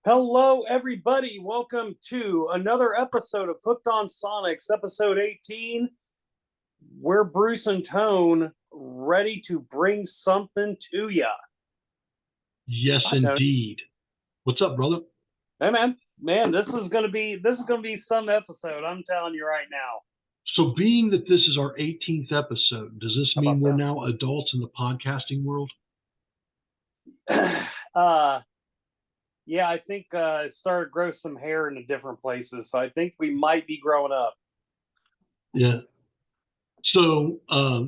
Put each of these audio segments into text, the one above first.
Hello, everybody. Welcome to another episode of Hooked on Sonics, episode 18. We're Bruce and Tone, ready to bring something to ya. Yes, indeed. What's up, brother? Hey, man, this is gonna be some episode. I'm telling you right now. So, being that this is our 18th episode, does this mean we're now adults in the podcasting world? Yeah, I think it started to grow some hair in the different places, so I think we might be growing up. Yeah. So,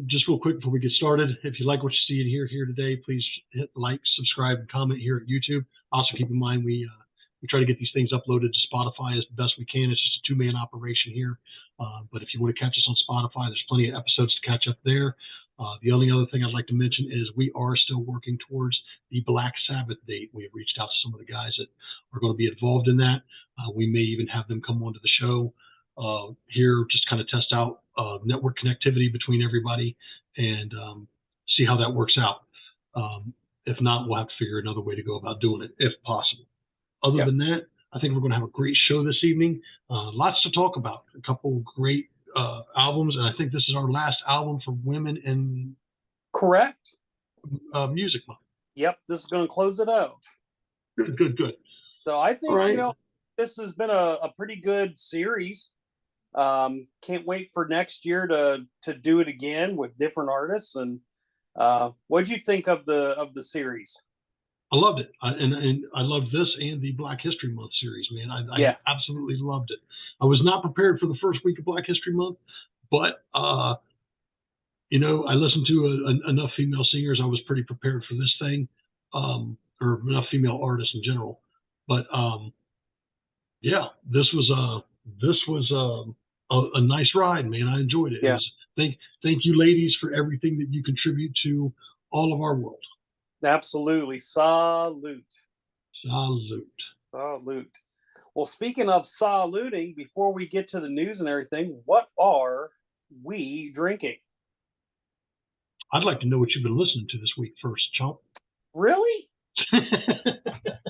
just real quick before we get started, if you like what you see and hear here today, please hit like, subscribe, and comment here at YouTube. Also, keep in mind we try to get these things uploaded to Spotify as best we can. It's just a two-man operation here. But if you want to catch us on Spotify, there's plenty of episodes to catch up there. The only other thing I'd like to mention is we are still working towards the Black Sabbath date. We have reached out to some of the guys that are going to be involved in that. We may even have them come onto the show here, just kind of test out network connectivity between everybody and see how that works out. If not, we'll have to figure another way to go about doing it, if possible. Other than that, I think we're going to have a great show this evening. Lots to talk about. A couple great albums, and I think this is our last album for women in music month. Yep, this is going to close it out. Good. So I think this has been a pretty good series. Can't wait for next year to do it again with different artists. And what'd you think of the series? I loved it, and I loved this and the Black History Month series, man. I absolutely loved it. I was not prepared for the first week of Black History Month, but I listened to enough female singers. I was pretty prepared for this thing, or enough female artists in general. But this was a nice ride, man. I enjoyed it. Yeah. Thank you, ladies, for everything that you contribute to all of our world. Absolutely. Salute. Well, speaking of saluting, before we get to the news and everything, what are we drinking? I'd like to know what you've been listening to this week first, Chomp. Really?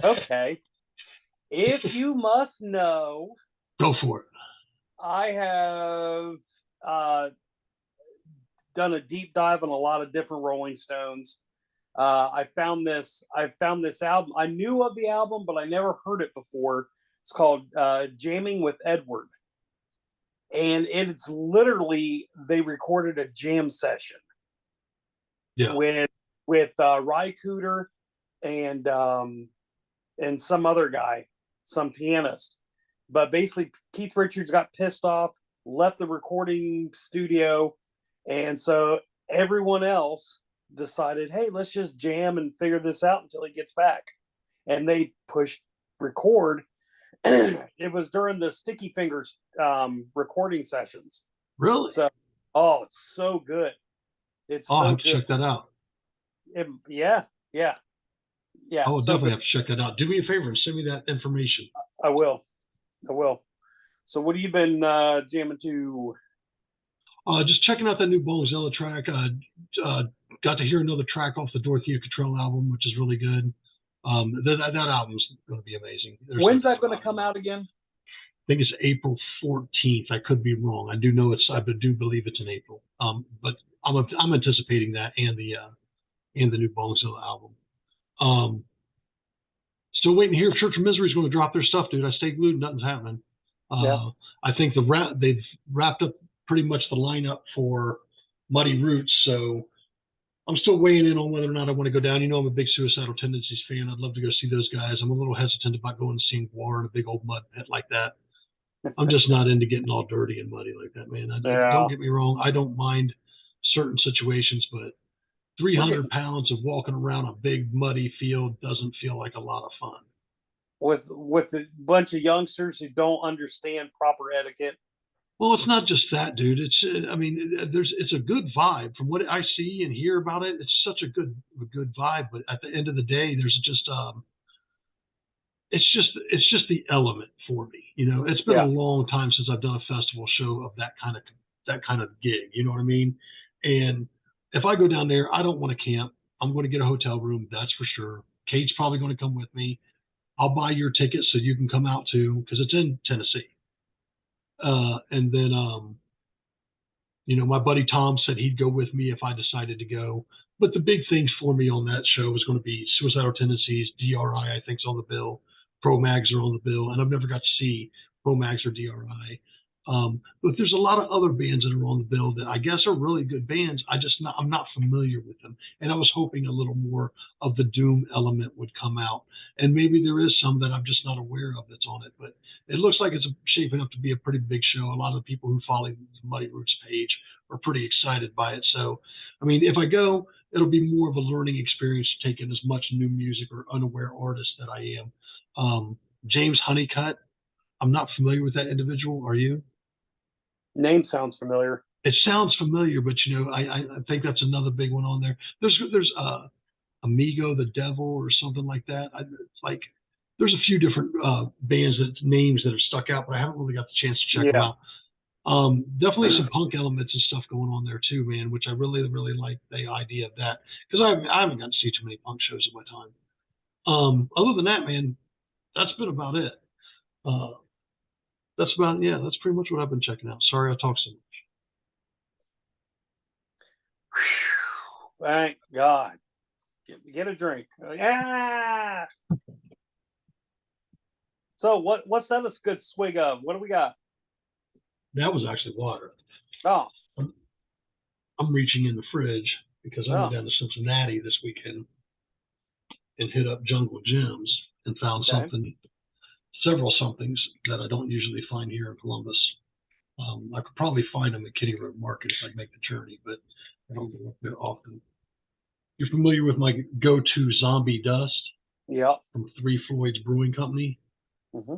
Okay. If you must know. Go for it. I have done a deep dive on a lot of different Rolling Stones. I found this album. I knew of the album, but I never heard it before. It's called Jamming with Edward. And it's literally, they recorded a jam session. Yeah. With Ry Cooder and some other guy, some pianist. But basically, Keith Richards got pissed off, left the recording studio, and so everyone else decided, hey, let's just jam and figure this out until he gets back. And they pushed record. It was during the Sticky Fingers recording sessions. Really? So, it's so good. I'll have to check that out. Yeah. I will definitely have to check that out. Do me a favor and send me that information. I will. So what have you been jamming to? Just checking out that new Bongzilla track. Got to hear another track off the Dorothea Cottrell album, which is really good. That album's going to be amazing. When's that going to come out again? I think it's April 14th. I could be wrong. I do believe it's in April. But I'm anticipating that and the new Bongzilla album. Still waiting to hear if Church of Misery is going to drop their stuff, dude. I stay glued. Nothing's happening. I think they've wrapped up pretty much the lineup for Muddy Roots, so I'm still weighing in on whether or not I want to go down. I'm a big Suicidal Tendencies fan. I'd love to go see those guys. I'm a little hesitant about going to see Guar in a big old mud pit like that. I'm just not into getting all dirty and muddy like that, man. Don't get me wrong. I don't mind certain situations, but 300 pounds of walking around a big muddy field doesn't feel like a lot of fun. With a bunch of youngsters who don't understand proper etiquette. Well, it's not just that, dude. It's a good vibe from what I see and hear about it. It's such a good vibe, but at the end of the day, there's just it's just the element for me. It's been a long time since I've done a festival show of that kind of gig. You know what I mean? And if I go down there, I don't want to camp. I'm going to get a hotel room. That's for sure. Kate's probably going to come with me. I'll buy your ticket so you can come out too, because it's in Tennessee. And then, my buddy Tom said he'd go with me if I decided to go. But the big things for me on that show is going to be Suicidal Tendencies, DRI, I think, is on the bill. Pro Mags are on the bill, and I've never got to see Pro Mags or DRI. But there's a lot of other bands that are on the bill that I guess are really good bands. I'm not familiar with them, and I was hoping a little more of the doom element would come out, and maybe there is some that I'm just not aware of that's on it. But it looks like it's shaping up to be a pretty big show. A lot of the people who follow the Muddy Roots page are pretty excited by it. So, I mean, if I go, it'll be more of a learning experience to take in as much new music or unaware artist that I am. James Honeycutt, I'm not familiar with that individual. Are you? Name sounds familiar. It sounds familiar, but I think that's another big one on there. There's Amigo the Devil or something like that. It's like there's a few different bands names that have stuck out, but I haven't really got the chance to check them out. Definitely some punk elements and stuff going on there too, man, which I really, really like the idea of that, because I haven't gotten to see too many punk shows in my time. Other than that, man, that's been about it. That's pretty much what I've been checking out. Sorry I talked so much. Thank God. Get a drink. Yeah. So what's that a good swig of? What do we got? That was actually water. Oh. I'm reaching in the fridge because I went down to Cincinnati this weekend and hit up Jungle Gyms and found several somethings that I don't usually find here in Columbus. I could probably find them at Kitty Road Market if I make the journey, but I don't go up there often. You're familiar with my go-to Zombie Dust? Yeah. From Three Floyds Brewing Company. Mm-hmm.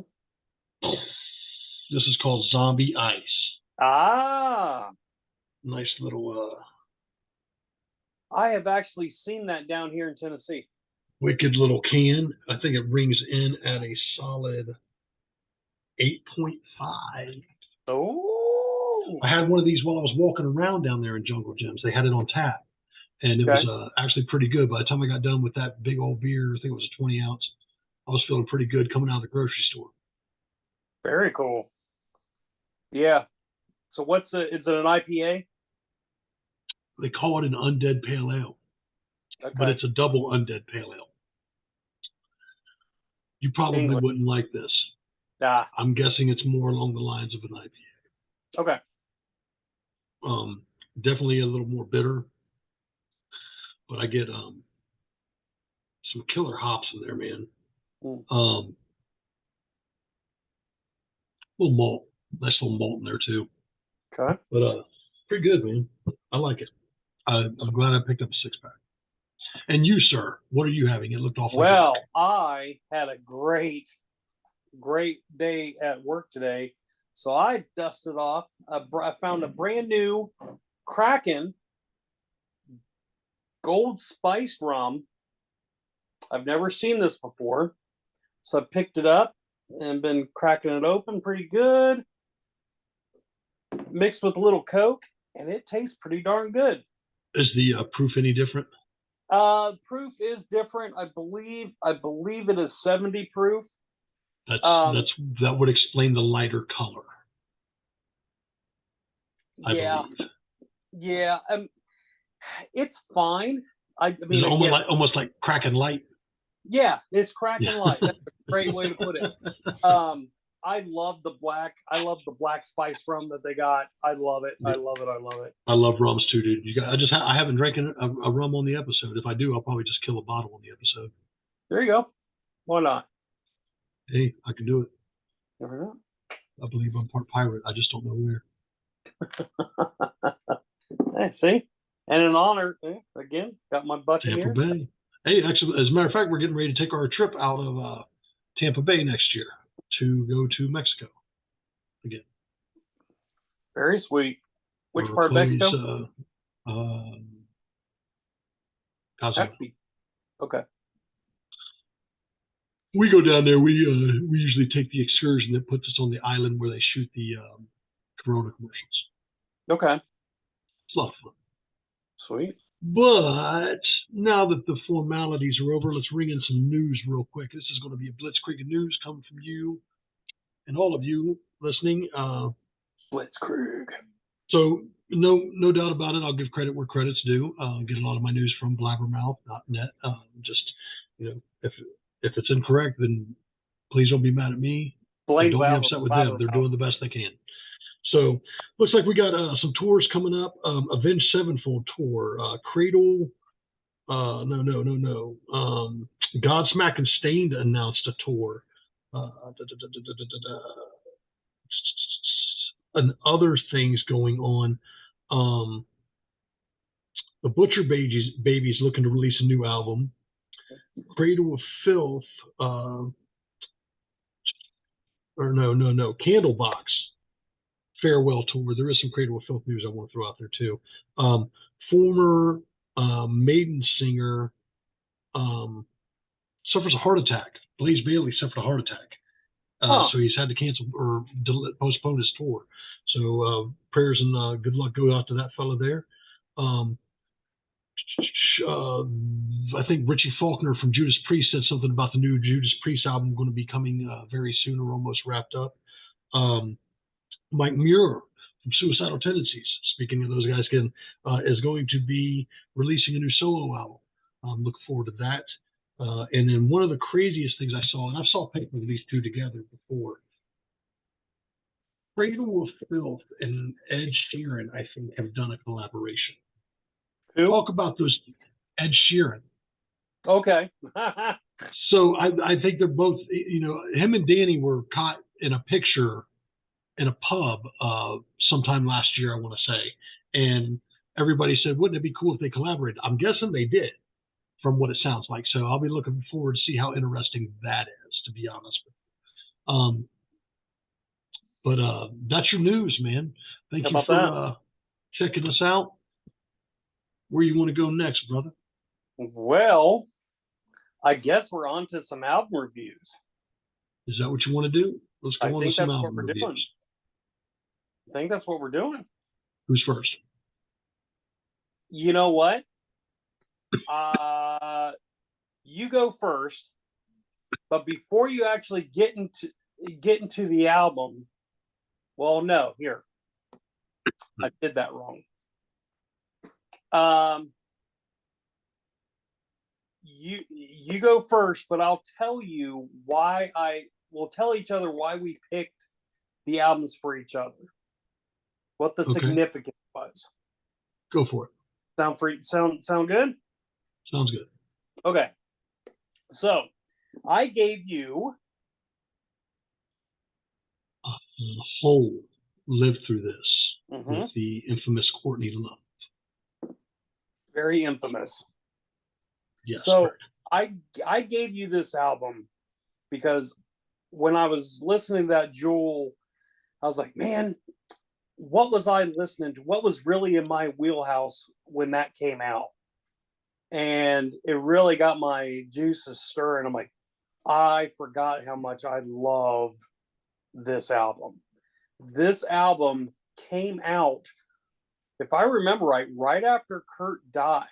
This is called Zombie Ice. Ah. Nice little. I have actually seen that down here in Tennessee. Wicked little can. I think it rings in at a solid 8.5. Oh. I had one of these while I was walking around down there in Jungle Gyms. They had it on tap, and it was actually pretty good. By the time I got done with that big old beer, I think it was a 20 ounce, I was feeling pretty good coming out of the grocery store. Very cool. Yeah. So is it an IPA? They call it an Undead Pale Ale, but it's a double Undead Pale Ale. You probably wouldn't like this. I'm guessing it's more along the lines of an IPA. Okay. Definitely a little more bitter, but I get some killer hops in there, man. Little malt, nice little malt in there too. Okay. But pretty good, man. I like it. I'm glad I picked up a 6-pack. And you, sir, what are you having? It looked awful. Well, I had a great day at work today. So I dusted off. I found a brand new Kraken gold spiced rum. I've never seen this before. So I picked it up and been cracking it open pretty good. Mixed with a little Coke, and it tastes pretty darn good. Is the proof any different? Proof is different. I believe it is 70 proof. That would explain the lighter color. Yeah. It's fine. I mean, almost like Kraken Light. Yeah, it's Kraken Light. That's a great way to put it. I love the black spice rum that they got. I love it. Yeah. I love it. I love rums too, dude. I haven't drank a rum on the episode. If I do, I'll probably just kill a bottle on the episode. There you go. Why not? Hey, I can do it. Never know. I believe I'm part pirate. I just don't know where. Hey, see? And in honor, again, got my Buccaneers. Tampa Bay. Hey, actually, as a matter of fact, we're getting ready to take our trip out of Tampa Bay next year to go to Mexico again. Very sweet. Which part of Mexico? Cozumel. Okay. We go down there. We usually take the excursion that puts us on the island where they shoot the Corona commercials. Okay. It's a lot of fun. Sweet. But now that the formalities are over, let's ring in some news real quick. This is going to be a blitzkrieg of news coming from you and all of you listening. Blitzkrieg. So no doubt about it. I'll give credit where credit's due. Get a lot of my news from blabbermouth.net. Just if it's incorrect, then please don't be mad at me. Blame don't be upset with them. They're doing the best they can. So looks like we got some tours coming up. Avenged Sevenfold tour, Cradle. No. Godsmack and Stained announced a tour. And other things going on. The Butcher Babies looking to release a new album. Cradle of Filth. Candlebox farewell tour. There is some Cradle of Filth news I want to throw out there too. Former Maiden singer suffers a heart attack. Blaze Bailey suffered a heart attack. So he's had to cancel or postpone his tour. So prayers and good luck go out to that fella there. I think Richie Faulkner from Judas Priest said something about the new Judas Priest album going to be coming very soon or almost wrapped up. Mike Muir from Suicidal Tendencies, speaking of those guys again, is going to be releasing a new solo album. I'm looking forward to that. And then one of the craziest things I saw, and I saw paper of these two together before, Cradle of Filth and Ed Sheeran, I think, have done a collaboration. Who? Talk about those, Ed Sheeran. Okay. So I think they're both, him and Danny were caught in a picture in a pub sometime last year, I want to say. And everybody said, wouldn't it be cool if they collaborated? I'm guessing they did, from what it sounds like. So I'll be looking forward to see how interesting that is, to be honest with you. But that's your news, man. Thank you for checking us out. Where you want to go next, brother? Well, I guess we're on to some album reviews. Is that what you want to do? Let's go on to some album reviews. Doing. I think that's what we're doing. Who's first? You know what? You go first. But before you actually get into the album, well, no, here. I did that wrong. You go first, but I'll tell you why we'll tell each other why we picked the albums for each other. What the significance was. Go for it. Sound good? Sounds good. Okay. So I gave you a whole Live Through This with the infamous Courtney Love. Very infamous. Yes. So I gave you this album because when I was listening to that Jewel, I was like, man, what was I listening to? What was really in my wheelhouse when that came out? And it really got my juices stirring. I'm like, I forgot how much I love this album. This album came out, if I remember right after Kurt died.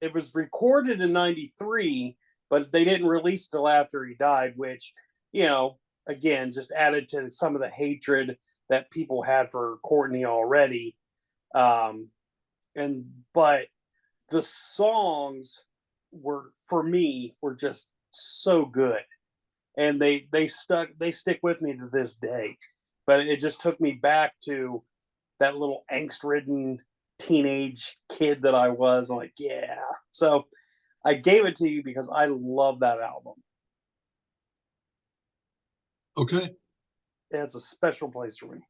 It was recorded in 93, but they didn't release till after he died, which, again, just added to some of the hatred that people had for Courtney already. But the songs were just so good. And they stick with me to this day. But it just took me back to that little angst-ridden teenage kid that I was. I'm like, yeah. So I gave it to you because I love that album. Okay. It has a special place for me.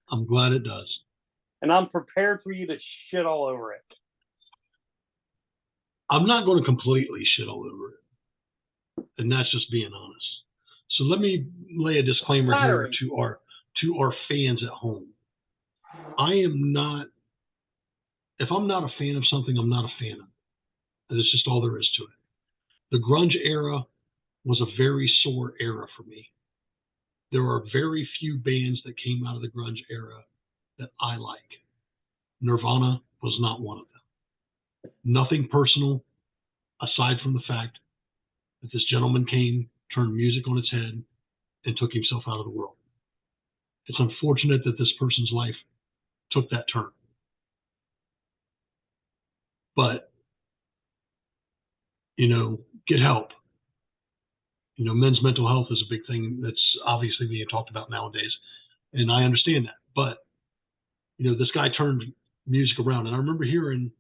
I'm glad it does. And I'm prepared for you to shit all over it. I'm not going to completely shit all over it. And that's just being honest. So let me lay a disclaimer here to our fans at home. If I'm not a fan of something, I'm not a fan of it. That's just all there is to it. The grunge era was a very sore era for me. There are very few bands that came out of the grunge era that I like. Nirvana was not one of them. Nothing personal, aside from the fact that this gentleman came, turned music on its head, and took himself out of the world. It's unfortunate that this person's life took that turn. But, get help. Men's mental health is a big thing that's obviously being talked about nowadays. And I understand that. But, this guy turned music around. And I remember hearing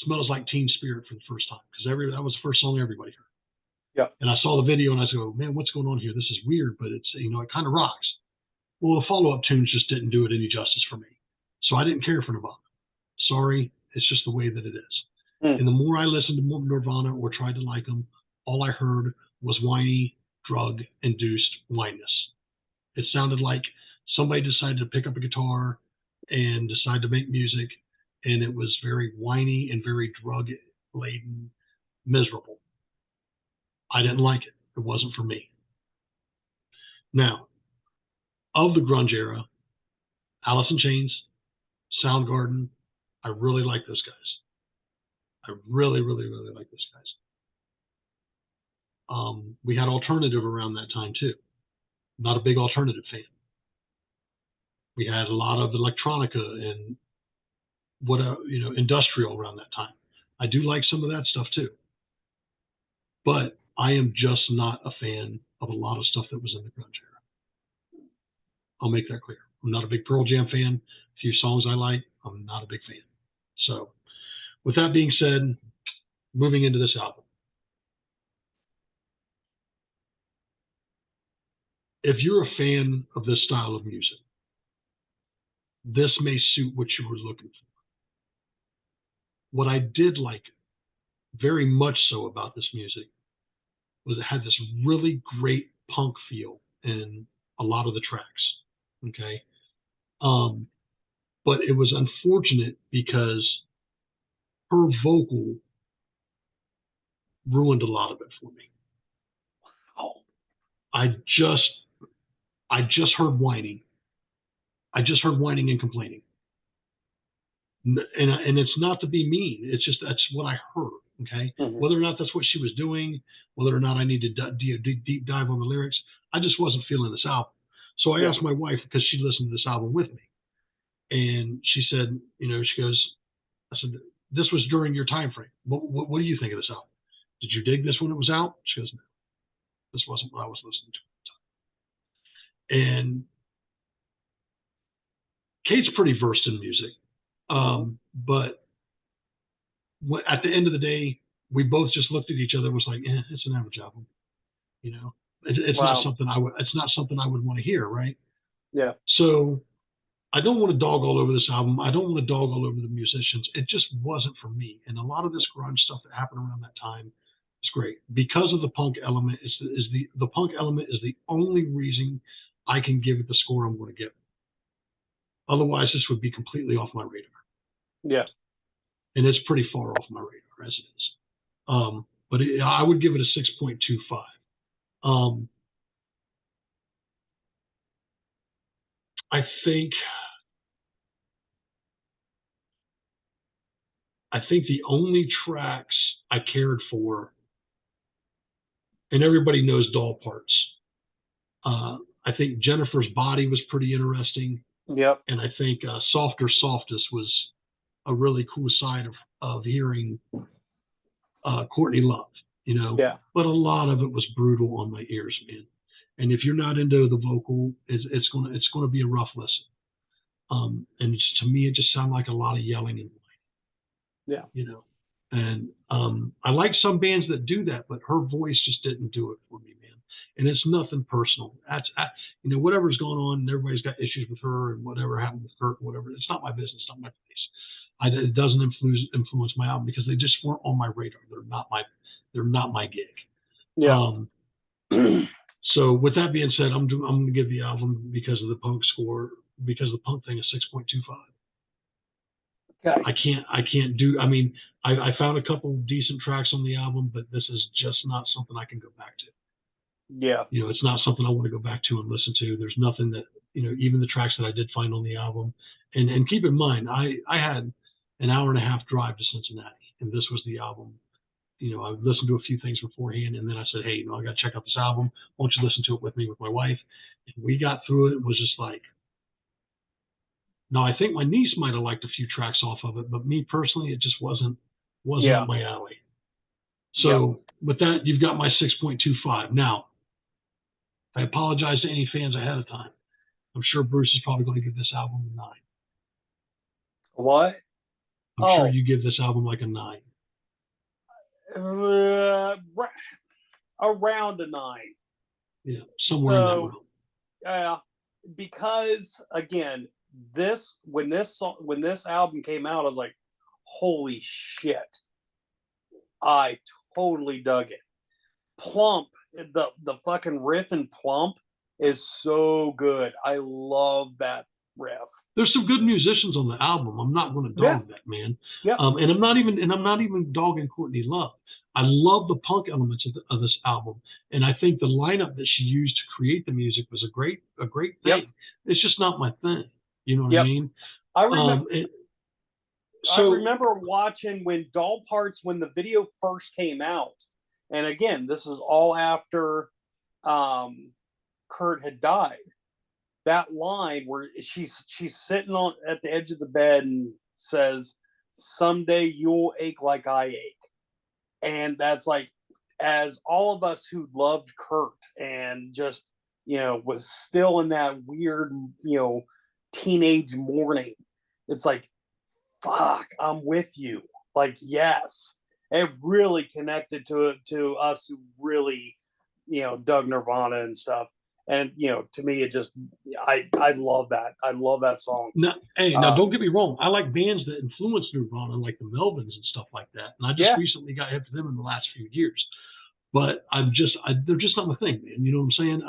Smells Like Teen Spirit for the first time, because that was the first song everybody heard. Yeah. And I saw the video and I said, man, what's going on here? This is weird, but it's, it kind of rocks. Well, the follow-up tunes just didn't do it any justice for me. So I didn't care for Nirvana. Sorry, it's just the way that it is. And the more I listened to Nirvana or tried to like them, all I heard was whiny, drug-induced whineness. It sounded like somebody decided to pick up a guitar and decide to make music, and it was very whiny and very drug-laden, miserable. I didn't like it. It wasn't for me. Now, of the grunge era, Alice in Chains, Soundgarden, I really like those guys. I really, really, really like those guys. We had alternative around that time too. Not a big alternative fan. We had a lot of electronica and industrial around that time. I do like some of that stuff too. But I am just not a fan of a lot of stuff that was in the grunge era. I'll make that clear. I'm not a big Pearl Jam fan. A few songs I like, I'm not a big fan. So with that being said, moving into this album. If you're a fan of this style of music, this may suit what you were looking for. What I did like very much so about this music was it had this really great punk feel in a lot of the tracks. Okay. But it was unfortunate because her vocal ruined a lot of it for me. Wow. I just heard whining. I just heard whining and complaining. And it's not to be mean. It's just that's what I heard. Okay. Mm-hmm. Whether or not that's what she was doing, whether or not I need to deep dive on the lyrics, I just wasn't feeling this album. So I asked my wife, because she listened to this album with me, and she said, she goes, I said, this was during your time frame. What do you think of this album? Did you dig this when it was out? She goes, no, this wasn't what I was listening to at the time. And Kate's pretty versed in music. But at the end of the day, we both just looked at each other and was like, it's an average album. It's not something it's not something I would want to hear. Right. Yeah. So I don't want to dog all over this album. I don't want to dog all over the musicians. It just wasn't for me. And a lot of this grunge stuff that happened around that time is great because of the punk element. The punk element is the only reason I can give it the score I'm going to give it. Otherwise, this would be completely off my radar. Yeah. And it's pretty far off my radar as it is. But I would give it a 6.25. I think the only tracks I cared for, and everybody knows Doll Parts. I think Jennifer's Body was pretty interesting. Yep. And I think Softer Softest was a really cool side of hearing Courtney Love, Yeah. But a lot of it was brutal on my ears, man. And if you're not into the vocal, it's gonna be a rough listen. And to me, it just sounded like a lot of yelling and whining. Yeah. And I like some bands that do that, but her voice just didn't do it for me, man. And it's nothing personal. Whatever's going on, everybody's got issues with her, and whatever happened with Kurt, whatever. It's not my business, not my place. It doesn't influence my album because they just weren't on my radar. They're not my gig. Yeah. So with that being said, I'm going to give the album because of the punk score, because the punk thing is 6.25. Okay. I can't do. I mean, I found a couple decent tracks on the album, but this is just not something I can go back to. Yeah. It's not something I want to go back to and listen to. There's nothing that, even the tracks that I did find on the album. And keep in mind, I had an hour and a half drive to Cincinnati. and this was the album. You know, I listened to a few things beforehand, and then I said, hey, you know, I got to check out this album. Why don't you listen to it with me, with my wife? And we got through it. It was just like, now I think my niece might have liked a few tracks off of it, but me personally, it just wasn't Yeah. up my alley. Yep. So with that, you've got my 6.25. Now, I apologize to any fans ahead of time. I'm sure Bruce is probably going to give this album a 9. What? I'm sure you give this album like a 9. Around a 9. Yeah, somewhere in that realm. Because again, when this album came out, I was like, holy shit. I totally dug it. Plump, the fucking riff in Plump is so good. I love that riff. There's some good musicians on the album. I'm not going to dog that, man. Yeah. And I'm not even dogging Courtney Love. I love the punk elements of this album, and I think the lineup that she used to create the music was a great thing. Yep. It's just not my thing. You know what I mean? I remember. I remember watching when Doll Parts, when the video first came out, and again, this is all after Kurt had died. That line where she's sitting at the edge of the bed and says, "Someday you'll ache like I ache," and that's like, as all of us who loved Kurt and just, you know, was still in that weird, you know, teenage mourning, it's like, fuck, I'm with you. Like, yes, it really connected to us who really, you know, dug Nirvana and stuff. And you know, to me, it just, I love that. I love that song. Now, don't get me wrong. I like bands that influenced Nirvana, like the Melvins and stuff like that. And I just recently got hip to them in the last few years. But they're just not my thing, man. You know what I'm saying?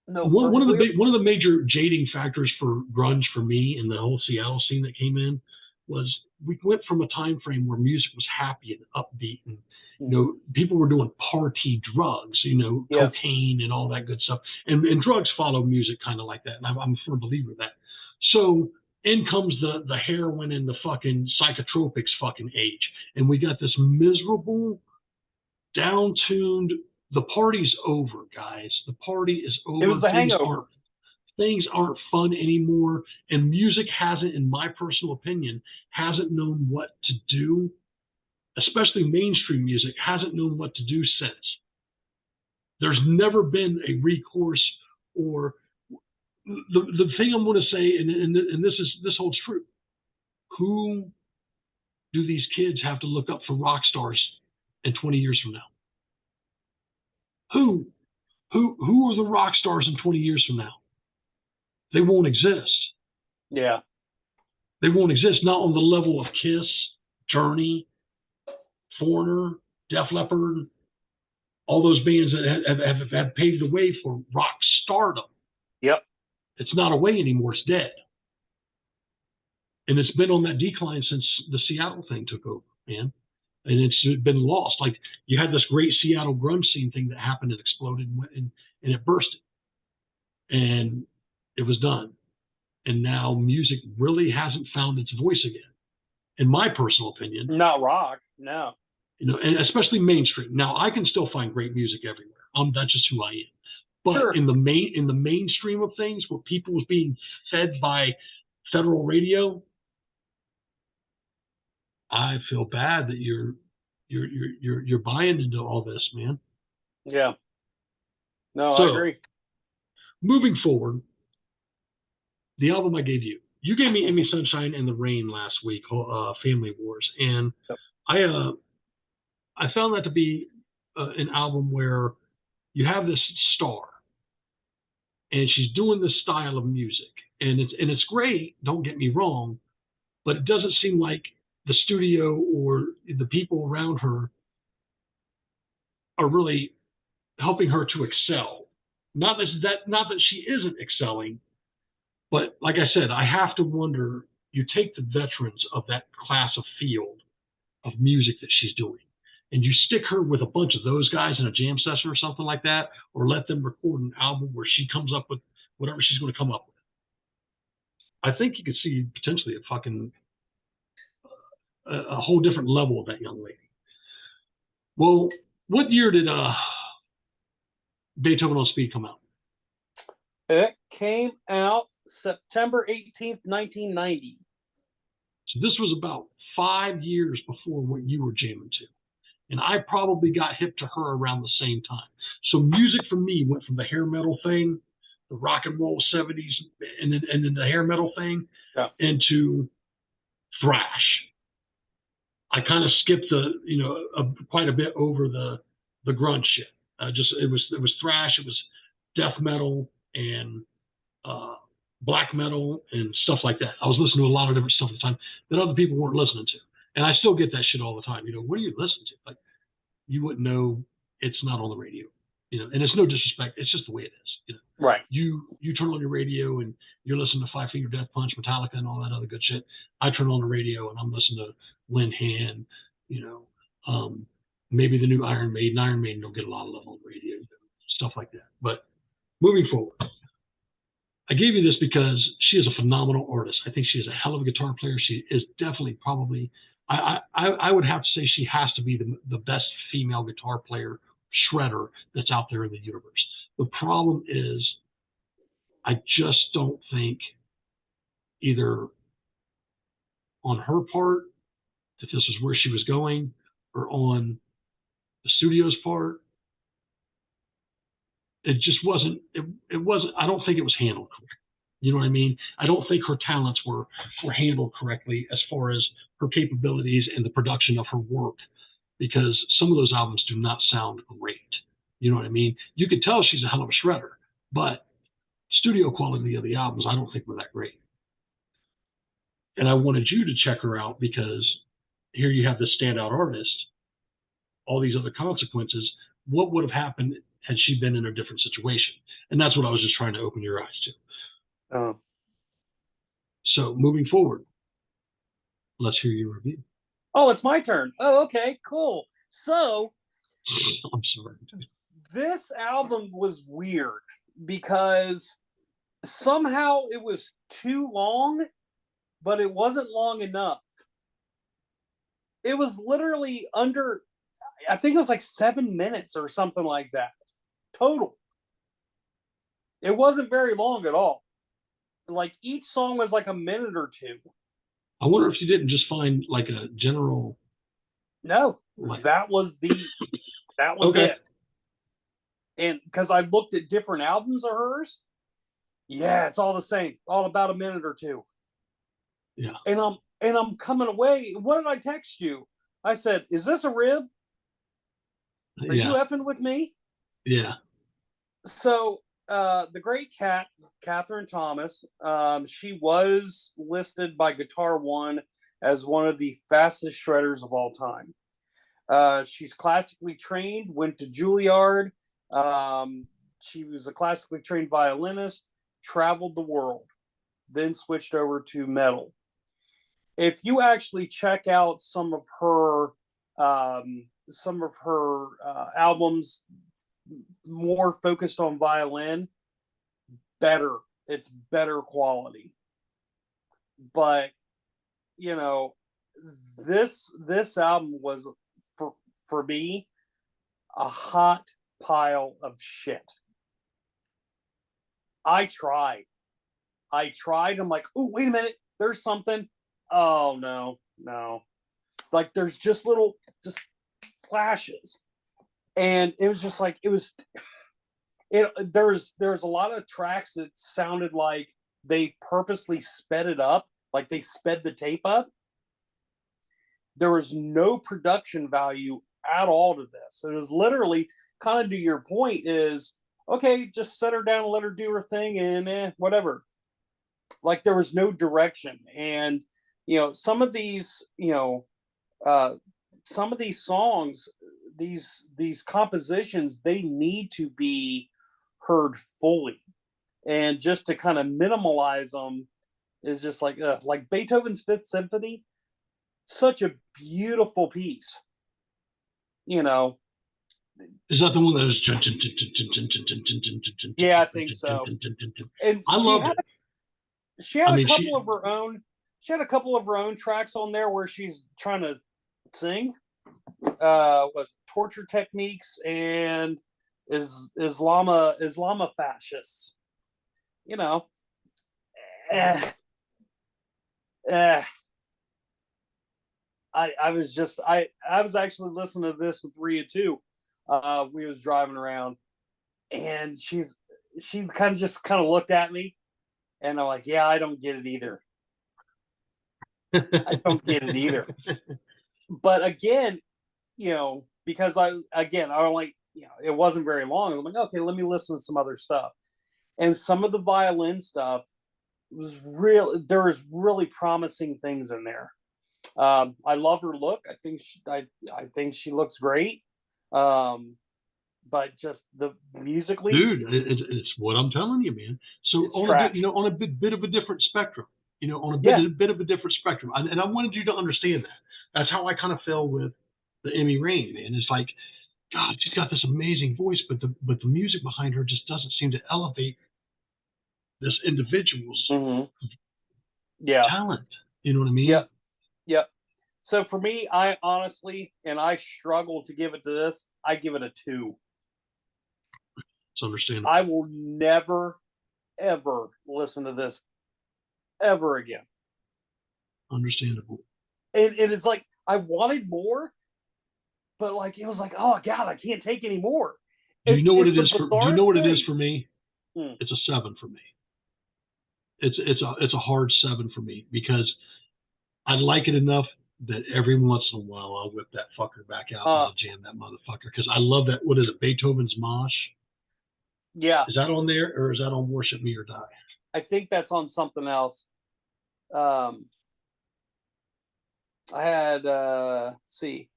One of the major jading factors for grunge for me and the whole Seattle scene that came in was we went from a time frame where music was happy and upbeat, and you know, people were doing party drugs, you know, cocaine and all that good stuff, and drugs follow music kind of like that, and I'm a firm believer of that. So in comes the heroin and the fucking psychotropics fucking age, and we got this miserable, down-tuned. The party's over, guys. The party is over. It was the hangover. Things aren't fun anymore, and music hasn't, in my personal opinion, hasn't known what to do, especially mainstream music, hasn't known what to do since. There's never been a recourse, or the thing I'm going to say, and this holds true. Who do these kids have to look up for rock stars in 20 years from now? Who are the rock stars in 20 years from now? They won't exist. Yeah. They won't exist, not on the level of Kiss, Journey, Foreigner, Def Leppard, all those bands that have paved the way for rock stardom. Yep. It's not a way anymore. It's dead. And it's been on that decline since the Seattle thing took over, man. And it's been lost. Like, you had this great Seattle grunge scene thing that happened and exploded and it bursted. And it was done. And now music really hasn't found its voice again, in my personal opinion. Not rock, no. You know, and especially mainstream. Now, I can still find great music everywhere. That's just who I am. But in the mainstream of things, where people was being fed by federal radio, I feel bad that you're buying into all this, man. Yeah. No, I agree. Moving forward, the album I gave you. You gave me Amy Sunshine and the Rain last week, Family Wars, and I found that to be an album where you have this star, and she's doing this style of music, and it's great. Don't get me wrong, but it doesn't seem like the studio or the people around her are really helping her to excel. Not that she isn't excelling, but like I said, I have to wonder. You take the veterans of that class of field of music that she's doing, and you stick her with a bunch of those guys in a jam session or something like that, or let them record an album where she comes up with whatever she's going to come up with. I think you could see potentially a whole different level of that young lady. Well, what year did Beethoven on Speed come out? It came out September 18th, 1990. So this was about 5 years before what you were jamming to. And I probably got hip to her around the same time. So music for me went from the hair metal thing, the rock and roll 70s, and then the hair metal thing, Yeah. into thrash. I kind of skipped quite a bit over the grunge shit. It was thrash, it was death metal and black metal and stuff like that. I was listening to a lot of different stuff at the time that other people weren't listening to, and I still get that shit all the time. What are you listening to? Like, you wouldn't know, it's not on the radio. And it's no disrespect, it's just the way it is. Right. You turn on your radio and you're listening to Five Finger Death Punch, Metallica, and all that other good shit. I turn on the radio and I'm listening to Lynn Hand, maybe the new Iron Maiden. Iron Maiden don't get a lot of love on the radio, stuff like that. But moving forward, I gave you this because she is a phenomenal artist. I think she is a hell of a guitar player. She is definitely probably, I would have to say she has to be the best female guitar player, shredder, that's out there in the universe. The problem is, I just don't think either on her part that this is where she was going, or on the studio's part. It just wasn't, I don't think it was handled correctly. You know what I mean? I don't think her talents were handled correctly as far as her capabilities and the production of her work, because some of those albums do not sound great. You know what I mean? You could tell she's a hell of a shredder, but studio quality of the albums, I don't think were that great. And I wanted you to check her out because here you have this standout artist, all these other consequences. What would have happened had she been in a different situation? And that's what I was just trying to open your eyes to. So moving forward, let's hear your review. Oh, it's my turn. Oh, okay, cool. So I'm sorry. This album was weird because somehow it was too long, but it wasn't long enough. It was literally under, I think it was like 7 minutes or something like that total. It wasn't very long at all. Like, each song was like a minute or two. I wonder if you didn't just find like a general. No, that was okay. It. And because I looked at different albums of hers, yeah, it's all the same, all about a minute or two. Yeah. And I'm coming away. What did I text you? I said, "Is this a rib? Are you effing with me?" Yeah. So the great Catherine Thomas, she was listed by Guitar One as one of the fastest shredders of all time. She's classically trained, went to Juilliard. She was a classically trained violinist, traveled the world, then switched over to metal. If you actually check out some of her albums more focused on violin, it's better quality. But this album was for me a hot pile of shit. I tried. I'm like, oh, wait a minute, there's something. Oh no. Like, there's just flashes. And it was just like, there's a lot of tracks that sounded like they purposely sped it up, like they sped the tape up. There was no production value at all to this. It was literally, kind of to your point, is okay, just set her down and let her do her thing, and whatever. Like, there was no direction. And some of these songs, these compositions, they need to be heard fully. And just to kind of minimalize them is just like Beethoven's Fifth Symphony, such a beautiful piece. Is that the one that was? Yeah, I think so. And I loved it. She had a couple of her own she had a couple of her own tracks on there where she's trying to sing. Was Torture Techniques and Islama Fascists. You know, eh, eh. I was actually listening to this with Rhea too. We was driving around, and she kind of looked at me, and I'm like, yeah, I don't get it either. I don't get it either. But again, because I only, it wasn't very long. I'm like, okay, let me listen to some other stuff. And some of the violin stuff was real. There was really promising things in there. I love her look. I think she looks great. But just the musically, dude, it's what I'm telling you, man. So it's on trash. on a bit of a different spectrum, on a Yeah. bit of a different spectrum, and I wanted you to understand that. That's how I kind of fell with the Emmy Rain, man. It's like, God, she's got this amazing voice, but the music behind her just doesn't seem to elevate this individual's Mm-hmm. Yeah. talent. You know what I mean? Yep. Yep. So for me, I honestly, and I struggle to give it to this, I give it a 2. It's understandable. I will never, ever listen to this ever again. Understandable. And it's like, I wanted more, but like, it was like, oh God, I can't take any more. Do you know what it the is for? Do you know what it is thing. for me? It's a 7 for me. It's a hard 7 for me because I like it enough that every once in a while I'll whip that fucker back out and I'll jam that motherfucker because I love that. What is it? Beethoven's Mosh. Yeah. Is that on there or is that on Worship Me or Die? I think that's on something else. I had let's see,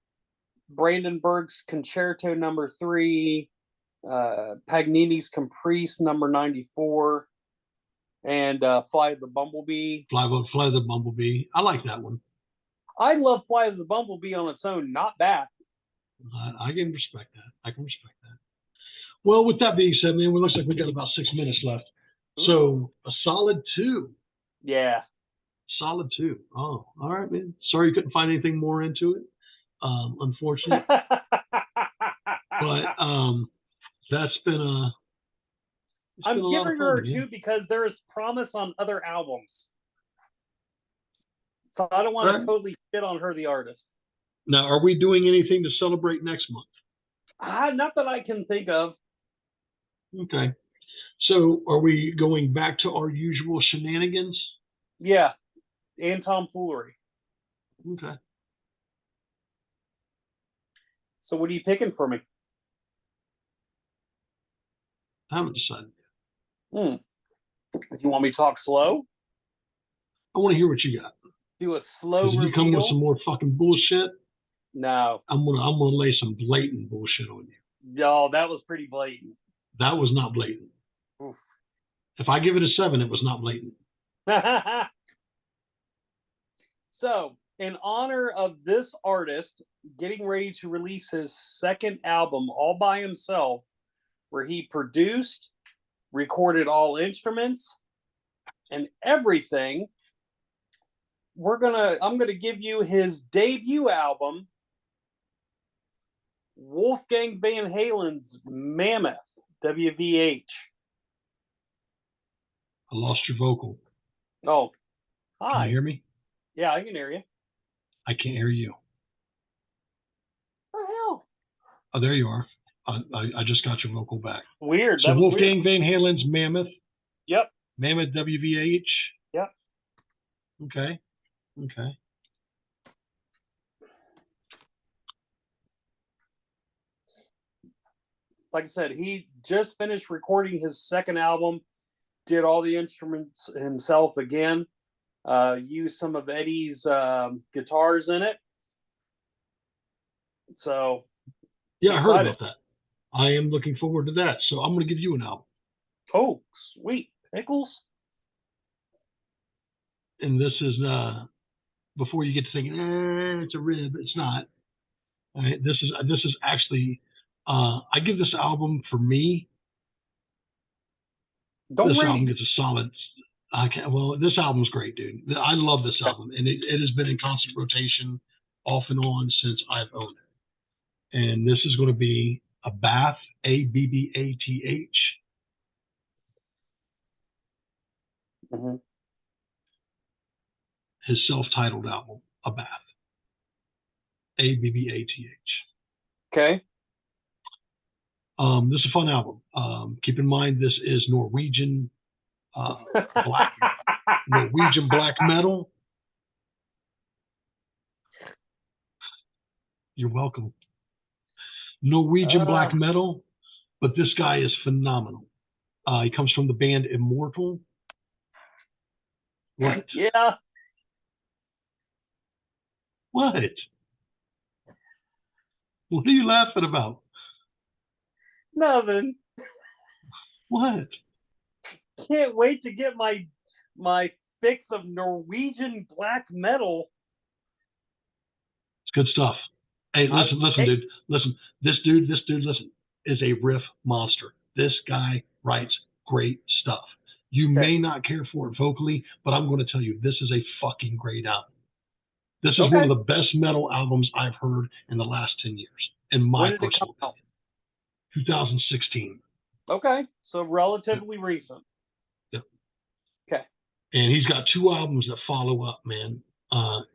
Brandenburg's Concerto number 3, Paganini's Caprice number 94, and Fly the Bumblebee. Fly the Bumblebee. I like that one. I love Fly the Bumblebee on its own, not bad. I can respect that. I can respect that. Well, with that being said, man, it looks like we got about 6 minutes left. Ooh. So a solid 2. Yeah. Solid 2. Oh, all right, man. Sorry you couldn't find anything more into it. Unfortunately. But that's been a. I'm giving her a 2 because there is promise on other albums. So I don't want to totally shit on her, the artist. Now, are we doing anything to celebrate next month? Not that I can think of. Okay. So are we going back to our usual shenanigans? Yeah. And tomfoolery. Okay. So what are you picking for me? I haven't decided yet. Do you want me to talk slow? I want to hear what you got. Do a slow reveal. If you come with some more fucking bullshit, no. I'm gonna lay some blatant bullshit on you. Oh, that was pretty blatant. That was not blatant. Oof. If I give it a 7, it was not blatant. So, in honor of this artist getting ready to release his second album all by himself, where he produced, recorded all instruments, and everything, I'm gonna give you his debut album, Wolfgang Van Halen's Mammoth, WVH. I lost your vocal. Oh, hi. Can you hear me? Yeah, I can hear you. I can't hear you. What the hell? Oh, there you are. I just got your vocal back. Weird. So Wolfgang Van Halen's Mammoth. Yep. Mammoth WVH. Yep. Okay. Okay. Like I said, he just finished recording his second album, did all the instruments himself again, used some of Eddie's guitars in it. So, yeah, I heard about that. I am looking forward to that. So I'm going to give you an album. Oh, sweet. Pickles. And this is, before you get to thinking, it's a rib. It's not. All right, this is actually, I give this album, for me, this album gets a I can't. Well, this album's great, dude. I love this album, and it has been in constant rotation, off and on, since I've owned it. And this is going to be a Bath, Abbath, Mm-hmm. his self-titled album, A Bath, Abbath. Okay. This is a fun album. Keep in mind, this is Norwegian Norwegian black metal. You're welcome. Norwegian black metal, but this guy is phenomenal. He comes from the band Immortal. What? Yeah. What? What are you laughing about? Nothing. What? Can't wait to get my fix of Norwegian black metal. It's good stuff. Hey, listen, dude. Listen, this dude, listen, is a riff monster. This guy writes great stuff. You may not care for it vocally, but I'm going to tell you, this is a fucking great album. This is one of the best metal albums I've heard in the last 10 years, in my personal opinion. 2016. Okay, so relatively recent. Yep. Okay. And he's got 2 albums that follow up, man.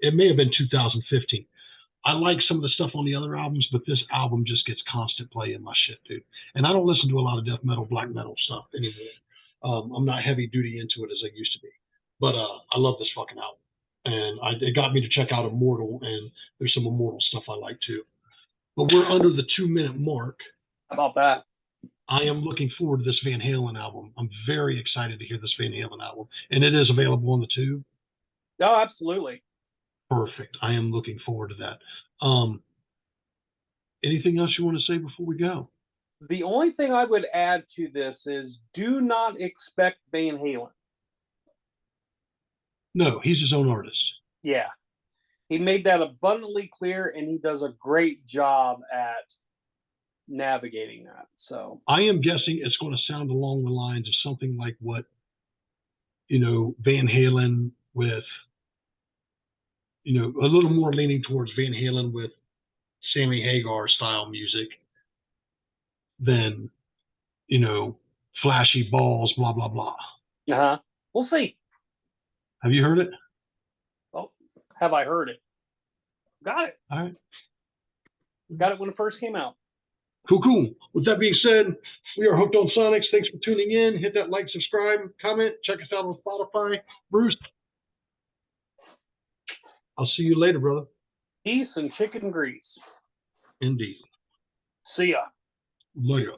It may have been 2015. I like some of the stuff on the other albums, but this album just gets constant play in my shit, dude. And I don't listen to a lot of death metal, black metal stuff anymore. I'm not heavy duty into it as I used to be. But I love this fucking album. And it got me to check out Immortal, and there's some Immortal stuff I like too. But we're under the 2-minute mark. How about that? I am looking forward to this Van Halen album. I'm very excited to hear this Van Halen album. And it is available on the Tube. Oh, absolutely. Perfect. I am looking forward to that. Anything else you want to say before we go? The only thing I would add to this is do not expect Van Halen. No, he's his own artist. Yeah. He made that abundantly clear, and he does a great job at navigating that. So I am guessing it's going to sound along the lines of something like what, Van Halen with, a little more leaning towards Van Halen with Sammy Hagar style music than, flashy balls, blah, blah, blah. Uh-huh. We'll see. Have you heard it? Oh, have I heard it? Got it. All right. Got it when it first came out. Cool. With that being said, we are Hooked on Sonics. Thanks for tuning in. Hit that like, subscribe, comment. Check us out on Spotify. Bruce, I'll see you later, brother. Peace and chicken grease. Indeed. See ya. Later.